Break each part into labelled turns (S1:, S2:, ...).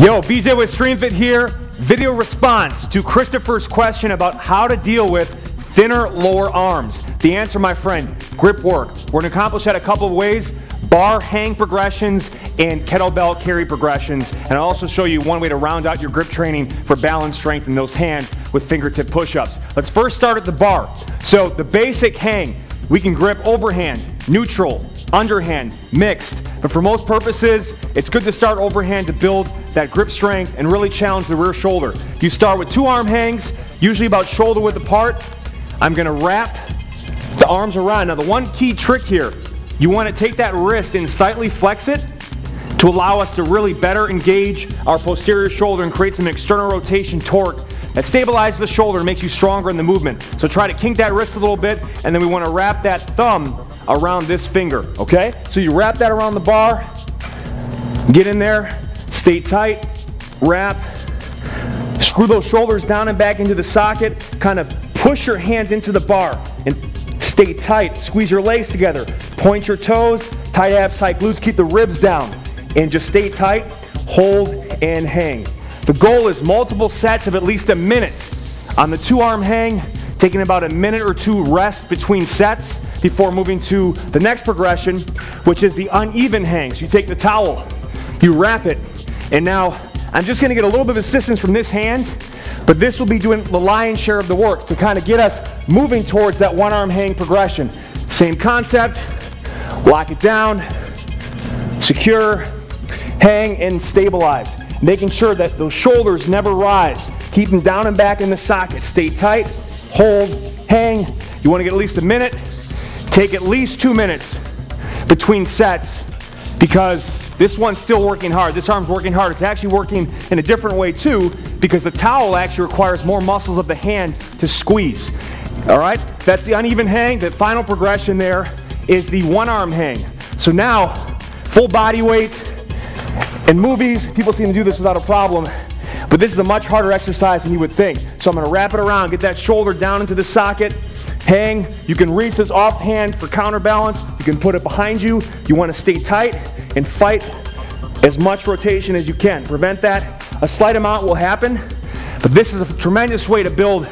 S1: Yo, BJ with StreamFit here. Video response to Christopher's question about how to deal with thinner lower arms. The answer, my friend, grip work. We're going to accomplish that a couple of ways: bar hang progressions and kettlebell carry progressions. And I'll also show you one way to round out your grip training for balance strength in those hands with fingertip push-ups. Let's first start at the bar. So the basic hang, we can grip overhand, neutral, underhand, mixed. But for most purposes, it's good to start overhand to build that grip strength and really challenge the rear shoulder. You start with 2 arm hangs, usually about shoulder width apart. I'm gonna wrap the arms around. Now the one key trick here, you wanna take that wrist and slightly flex it to allow us to really better engage our posterior shoulder and create some external rotation torque that stabilizes the shoulder and makes you stronger in the movement. So try to kink that wrist a little bit, and then we wanna wrap that thumb around this finger, okay? So you wrap that around the bar, get in there, stay tight, wrap, screw those shoulders down and back into the socket, kind of push your hands into the bar and stay tight, squeeze your legs together, point your toes, tight abs, tight glutes, keep the ribs down, and just stay tight, hold, and hang. The goal is multiple sets of at least a minute. On the 2 arm hang, taking about a minute or 2 rest between sets before moving to the next progression, which is the uneven hang. So you take the towel, you wrap it, and now I'm just gonna get a little bit of assistance from this hand, but this will be doing the lion's share of the work to kind of get us moving towards that 1 arm hang progression. Same concept, lock it down, secure, hang, and stabilize. Making sure that those shoulders never rise. Keep them down and back in the socket. Stay tight, hold, hang. You wanna get at least a minute. Take at least 2 minutes between sets, because this one's still working hard. This arm's working hard. It's actually working in a different way too, because the towel actually requires more muscles of the hand to squeeze. All right, that's the uneven hang. The final progression there is the 1 arm hang. So now, full body weight. In movies, people seem to do this without a problem, but this is a much harder exercise than you would think. So I'm gonna wrap it around, get that shoulder down into the socket, hang. You can reach this offhand for counterbalance. You can put it behind you. You want to stay tight and fight as much rotation as you can. Prevent that. A slight amount will happen, but this is a tremendous way to build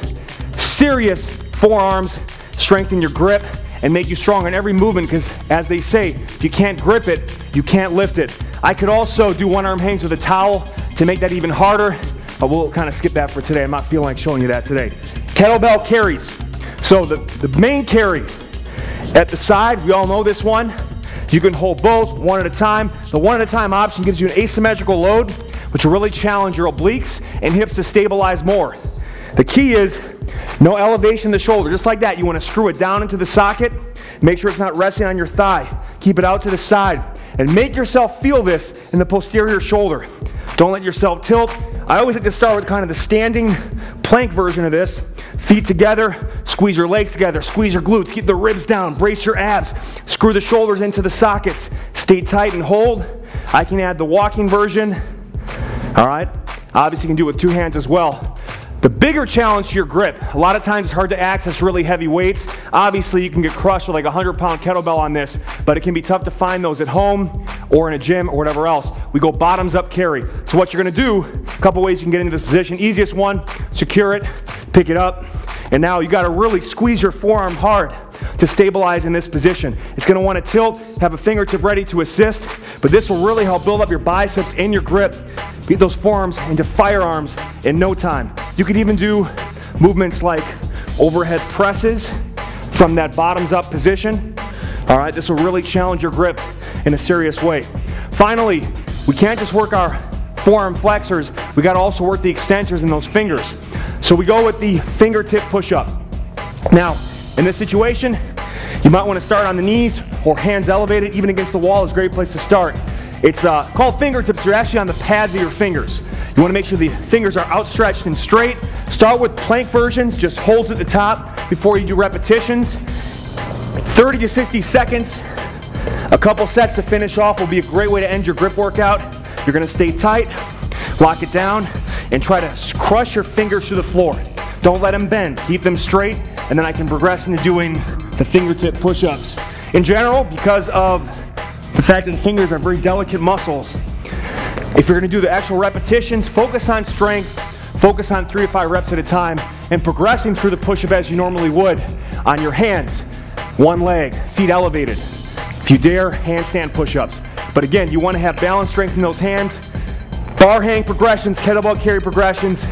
S1: serious forearms, strengthen your grip, and make you stronger in every movement, because as they say, if you can't grip it, you can't lift it. I could also do 1 arm hangs with a towel to make that even harder, but we'll kind of skip that for today. I'm not feeling like showing you that today. Kettlebell carries. So the main carry at the side, we all know this one. You can hold both, 1 at a time. The 1 at a time option gives you an asymmetrical load, which will really challenge your obliques and hips to stabilize more. The key is no elevation of the shoulder. Just like that, you want to screw it down into the socket. Make sure it's not resting on your thigh. Keep it out to the side and make yourself feel this in the posterior shoulder. Don't let yourself tilt. I always like to start with kind of the standing plank version of this. Feet together, squeeze your legs together, squeeze your glutes, keep the ribs down, brace your abs, screw the shoulders into the sockets, stay tight and hold. I can add the walking version. All right, obviously you can do it with 2 hands as well. The bigger challenge to your grip, a lot of times it's hard to access really heavy weights. Obviously you can get crushed with like a 100-pound kettlebell on this, but it can be tough to find those at home or in a gym or whatever else. We go bottoms up carry. So what you're gonna do, a couple ways you can get into this position. Easiest one, secure it, pick it up, and now you gotta really squeeze your forearm hard to stabilize in this position. It's gonna wanna tilt, have a fingertip ready to assist, but this will really help build up your biceps and your grip, get those forearms into firearms in no time. You could even do movements like overhead presses from that bottoms up position. All right, this will really challenge your grip in a serious way. Finally, we can't just work our forearm flexors, we gotta also work the extensors in those fingers. So we go with the fingertip push-up. Now, in this situation, you might want to start on the knees or hands elevated. Even against the wall is a great place to start. It's called fingertips. They're actually on the pads of your fingers. You want to make sure the fingers are outstretched and straight. Start with plank versions, just holds at the top before you do repetitions. 30 to 60 seconds, a couple sets to finish off will be a great way to end your grip workout. You're going to stay tight, lock it down, and try to crush your fingers to the floor. Don't let them bend, keep them straight, and then I can progress into doing the fingertip push-ups. In general, because of the fact that the fingers are very delicate muscles, If you're going to do the actual repetitions, focus on strength, focus on 3 to 5 reps at a time, and progressing through the push-up as you normally would on your hands, one leg, feet elevated. If you dare, handstand push-ups. But again, you want to have balance strength in those hands. Bar hang progressions, kettlebell carry progressions,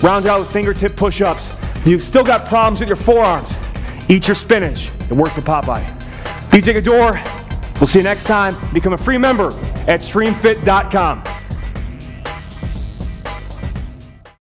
S1: round out with fingertip push-ups. You've still got problems with your forearms. Eat your spinach. It worked for Popeye. BJ Gador, we'll see you next time. Become a free member at streamfit.com.